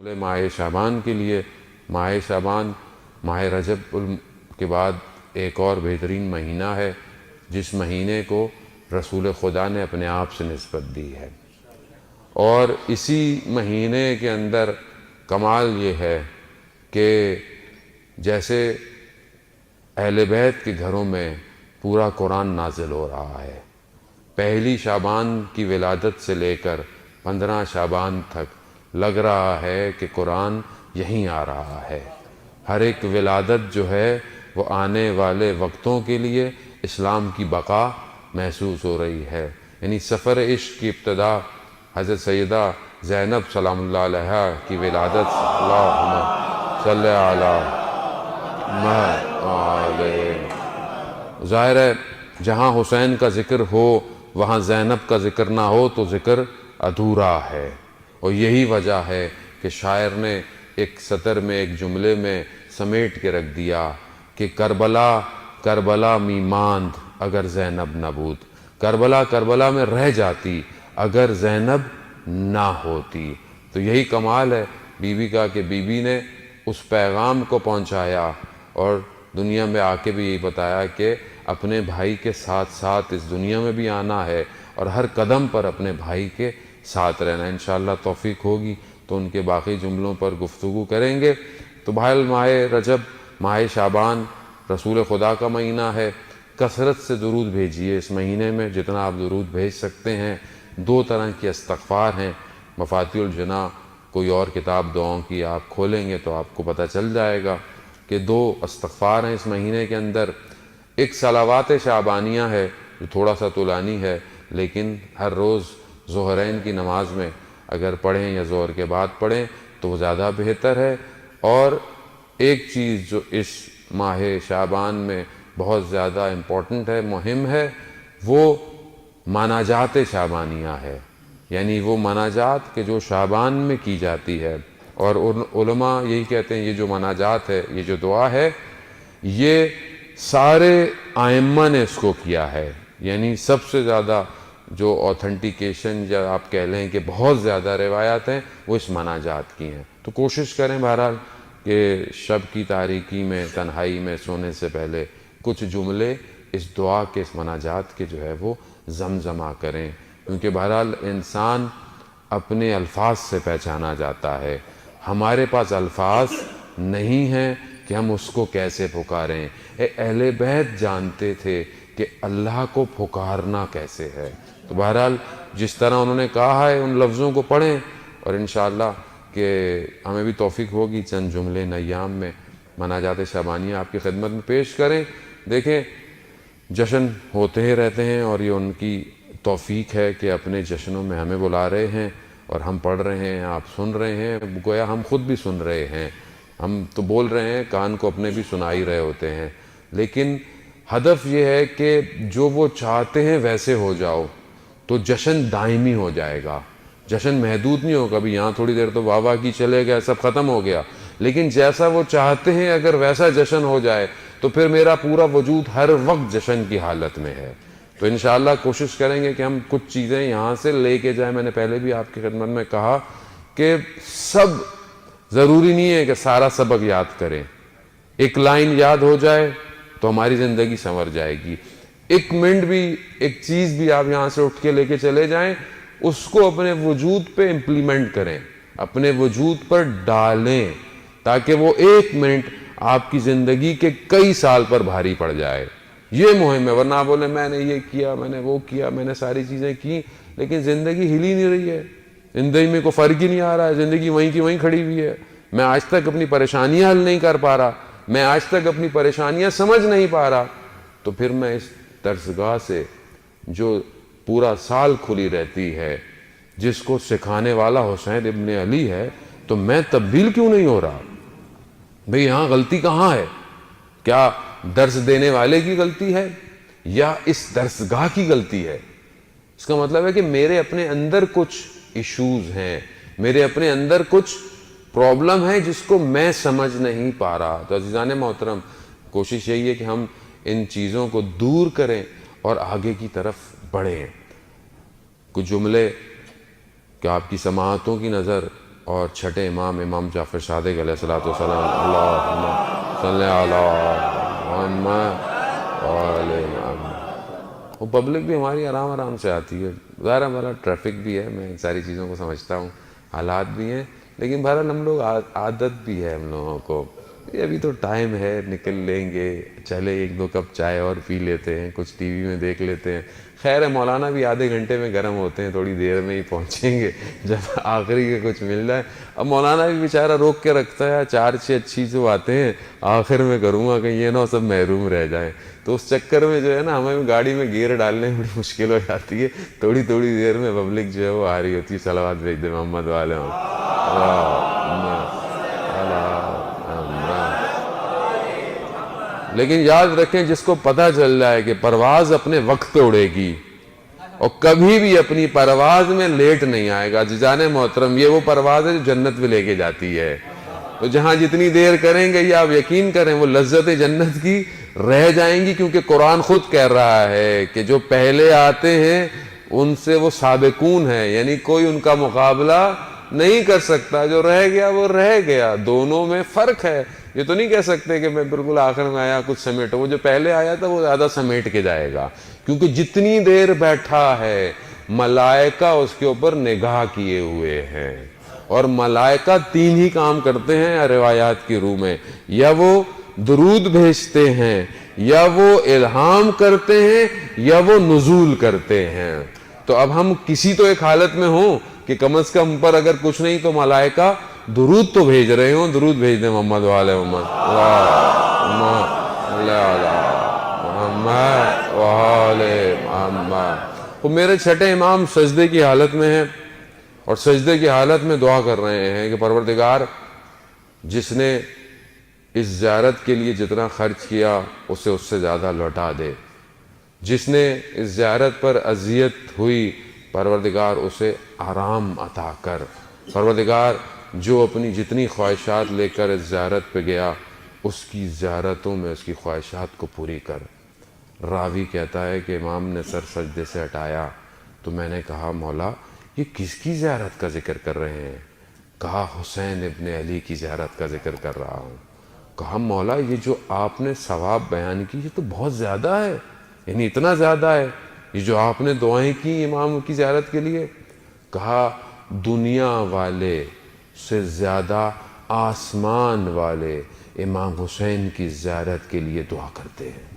ماہ شعبان کے لیے ماہ شعبان ماہ رجب کے بعد ایک اور بہترین مہینہ ہے جس مہینے کو رسول خدا نے اپنے آپ سے نسبت دی ہے، اور اسی مہینے کے اندر کمال یہ ہے کہ جیسے اہل بیت کے گھروں میں پورا قرآن نازل ہو رہا ہے، پہلی شعبان کی ولادت سے لے کر 15 شعبان تک لگ رہا ہے کہ قرآن یہیں آ رہا ہے۔ ہر ایک ولادت جو ہے وہ آنے والے وقتوں کے لیے اسلام کی بقا محسوس ہو رہی ہے۔ یعنی سفر عشق کی ابتدا حضرت سیدہ زینب سلام اللہ علیہا کی ولادت، اللہم صلی علی محمد، ظاہر ہے جہاں حسین کا ذکر ہو وہاں زینب کا ذکر نہ ہو تو ذکر ادھورا ہے، اور یہی وجہ ہے کہ شاعر نے ایک سطر میں ایک جملے میں سمیٹ کے رکھ دیا کہ کربلا کربلا می ماند اگر زینب نہ بود، کربلا کربلا میں رہ جاتی اگر زینب نہ ہوتی۔ تو یہی کمال ہے بی بی کا کہ بی بی نے اس پیغام کو پہنچایا اور دنیا میں آ کے بھی یہی بتایا کہ اپنے بھائی کے ساتھ ساتھ اس دنیا میں بھی آنا ہے اور ہر قدم پر اپنے بھائی کے ساتھ رہنا۔ انشاءاللہ توفیق ہوگی تو ان کے باقی جملوں پر گفتگو کریں گے۔ تو بہرحال ماہ رجب ماہ شعبان رسول خدا کا مہینہ ہے، کثرت سے درود بھیجیے اس مہینے میں، جتنا آپ درود بھیج سکتے ہیں۔ 2 طرح کی استغفار ہیں، مفاتیح الجناح کوئی اور کتاب دعاؤں کی آپ کھولیں گے تو آپ کو پتہ چل جائے گا کہ 2 استغفار ہیں اس مہینے کے اندر۔ ایک صلوات شعبانیہ ہے جو تھوڑا سا طولانی ہے، لیکن ہر روز ظہرین کی نماز میں اگر پڑھیں یا ظہر کے بعد پڑھیں تو وہ زیادہ بہتر ہے۔ اور ایک چیز جو اس ماہ شعبان میں بہت زیادہ امپورٹنٹ ہے، مہم ہے، وہ مناجات شعبانیہ ہے، یعنی وہ مناجات کہ جو شعبان میں کی جاتی ہے۔ اور علماء یہی کہتے ہیں یہ جو مناجات ہے، یہ جو دعا ہے، یہ سارے ائمہ نے اس کو کیا ہے، یعنی سب سے زیادہ جو اوتھنٹیکیشن یا آپ کہہ لیں کہ بہت زیادہ روایات ہیں وہ اس مناجات کی ہیں۔ تو کوشش کریں بہرحال کہ شب کی تاریکی میں تنہائی میں سونے سے پہلے کچھ جملے اس دعا کے اس مناجات کے جو ہے وہ زمزمہ کریں، کیونکہ بہرحال انسان اپنے الفاظ سے پہچانا جاتا ہے۔ ہمارے پاس الفاظ نہیں ہیں کہ ہم اس کو کیسے پکاریں۔ اہل بیت جانتے تھے کہ اللہ کو پکارنا کیسے ہے۔ تو بہرحال جس طرح انہوں نے کہا ہے ان لفظوں کو پڑھیں، اور انشاءاللہ کہ ہمیں بھی توفیق ہوگی چند جملے ان ایام میں مناجات شعبانیہ آپ کی خدمت میں پیش کریں۔ دیکھیں جشن ہوتے ہی رہتے ہیں اور یہ ان کی توفیق ہے کہ اپنے جشنوں میں ہمیں بلا رہے ہیں اور ہم پڑھ رہے ہیں، آپ سن رہے ہیں، گویا ہم خود بھی سن رہے ہیں۔ ہم تو بول رہے ہیں، کان کو اپنے بھی سنا ہی رہے ہوتے ہیں، لیکن ہدف یہ ہے کہ جو وہ چاہتے ہیں ویسے ہو جاؤ تو جشن دائمی ہو جائے گا۔ جشن محدود نہیں ہوگا، ابھی یہاں تھوڑی دیر تو واہ واہ کی چلے گیا، سب ختم ہو گیا، لیکن جیسا وہ چاہتے ہیں اگر ویسا جشن ہو جائے تو پھر میرا پورا وجود ہر وقت جشن کی حالت میں ہے۔ تو انشاءاللہ کوشش کریں گے کہ ہم کچھ چیزیں یہاں سے لے کے جائیں۔ میں نے پہلے بھی آپ کی خدمت میں کہا کہ سب ضروری نہیں ہے کہ سارا سبق یاد کریں، ایک لائن یاد ہو جائے تو ہماری زندگی سنور جائے گی۔ 1 منٹ بھی ایک چیز بھی آپ یہاں سے اٹھ کے لے کے چلے جائیں، اس کو اپنے وجود پہ امپلیمنٹ کریں، اپنے وجود پر ڈالیں، تاکہ وہ 1 منٹ آپ کی زندگی کے کئی سال پر بھاری پڑ جائے۔ یہ مہم ہے، ورنہ بولے میں نے یہ کیا، میں نے وہ کیا، میں نے ساری چیزیں کی، لیکن زندگی ہل ہی نہیں رہی ہے، زندگی میں کوئی فرق ہی نہیں آ رہا ہے، زندگی وہیں کی وہیں کھڑی ہوئی ہے۔ میں آج تک اپنی پریشانیاں حل نہیں کر پا رہا، میں آج تک اپنی پریشانیاں سمجھ نہیں پا رہا، تو پھر میں اس درسگاہ سے جو پورا سال کھلی رہتی ہے، جس کو سکھانے والا حسین ابن علی ہے، تو میں تبدیل کیوں نہیں ہو رہا؟ بھئی یہاں غلطی کہاں ہے؟ کیا درس دینے والے کی غلطی ہے یا اس درسگاہ کی غلطی ہے؟ اس کا مطلب ہے کہ میرے اپنے اندر کچھ ایشوز ہیں، میرے اپنے اندر کچھ پرابلم ہے جس کو میں سمجھ نہیں پا رہا۔ تو عزیزان محترم، کوشش یہی ہے کہ ہم ان چیزوں کو دور کریں اور آگے کی طرف بڑھیں۔ کچھ جملے کہ آپ کی سماعتوں کی نظر اور چھٹے امام امام جعفر صادق علیہ الصلوۃ والسلام، اللہم صلی علی محمد وعلی محمد۔ وہ پبلک بھی ہماری آرام آرام سے آتی ہے، ظاہر ہمارا ٹریفک بھی ہے، میں ساری چیزوں کو سمجھتا ہوں، حالات بھی ہیں، لیکن بہرحال ہم لوگ عادت بھی ہے ہم لوگوں کو، یہ ابھی تو ٹائم ہے، نکل لیں گے، چلے ایک دو کپ چائے اور پی لیتے ہیں، کچھ ٹی وی میں دیکھ لیتے ہیں۔ خیر ہے، مولانا بھی آدھے گھنٹے میں گرم ہوتے ہیں، تھوڑی دیر میں ہی پہنچیں گے جب آخری کا کچھ مل جائے۔ اب مولانا بھی بیچارہ روک کے رکھتا ہے، 4-6 اچھی جو آتے ہیں آخر میں کروں گا، کہیں یہ نہ سب محروم رہ جائیں، تو اس چکر میں جو ہے نا ہمیں گاڑی میں گیئر ڈالنے میں بڑی مشکل ہو جاتی ہے، تھوڑی دیر میں پبلک جو ہے وہ آ رہی ہوتی ہے۔ صلوات بھیج دے محمد والے لیکن یاد رکھیں، جس کو پتہ چل جائے کہ پرواز اپنے وقت پہ اڑے گی اور کبھی بھی اپنی پرواز میں لیٹ نہیں آئے گا، جان محترم، یہ وہ پرواز ہے جو جنت میں لے کے جاتی ہے، تو جہاں جتنی دیر کریں گے یہ آپ یقین کریں وہ لذت جنت کی رہ جائیں گی، کیونکہ قرآن خود کہہ رہا ہے کہ جو پہلے آتے ہیں ان سے وہ سابقون ہیں، یعنی کوئی ان کا مقابلہ نہیں کر سکتا، جو رہ گیا وہ رہ گیا، دونوں میں فرق ہے۔ یہ تو نہیں کہہ سکتے کہ میں بالکل آخر میں آیا کچھ سمیٹو، وہ جو پہلے آیا تھا وہ زیادہ سمیٹ کے جائے گا، کیونکہ جتنی دیر بیٹھا ہے ملائکہ اس کے اوپر نگاہ کیے ہوئے ہیں، اور ملائکہ 3 ہی کام کرتے ہیں روایات کی روح میں، یا وہ درود بھیجتے ہیں، یا وہ الہام کرتے ہیں، یا وہ نزول کرتے ہیں۔ تو اب ہم کسی تو ایک حالت میں ہوں کہ کم از کم پر اگر کچھ نہیں تو ملائکہ درود تو بھیج رہے ہوں، درود بھیج دیں محمد والے محمد، محمد والے محمد۔ وہ میرے چھٹے امام سجدے کی حالت میں ہیں، اور سجدے کی حالت میں دعا کر رہے ہیں کہ پروردگار، جس نے اس زیارت کے لیے جتنا خرچ کیا اسے اس سے زیادہ لوٹا دے، جس نے اس زیارت پر اذیت ہوئی پروردگار اسے آرام عطا کر، پروردگار جو اپنی جتنی خواہشات لے کر اس زیارت پہ گیا اس کی زیارتوں میں اس کی خواہشات کو پوری کر۔ راوی کہتا ہے کہ امام نے سر سجدے سے ہٹایا تو میں نے کہا مولا یہ کس کی زیارت کا ذکر کر رہے ہیں؟ کہا حسین ابن علی کی زیارت کا ذکر کر رہا ہوں۔ کہا مولا یہ جو آپ نے ثواب بیان کی یہ تو بہت زیادہ ہے، یعنی اتنا زیادہ ہے یہ جو آپ نے دعائیں کی امام کی زیارت کے لیے؟ کہا دنیا والے سے زیادہ آسمان والے امام حسین کی زیارت کے لیے دعا کرتے ہیں۔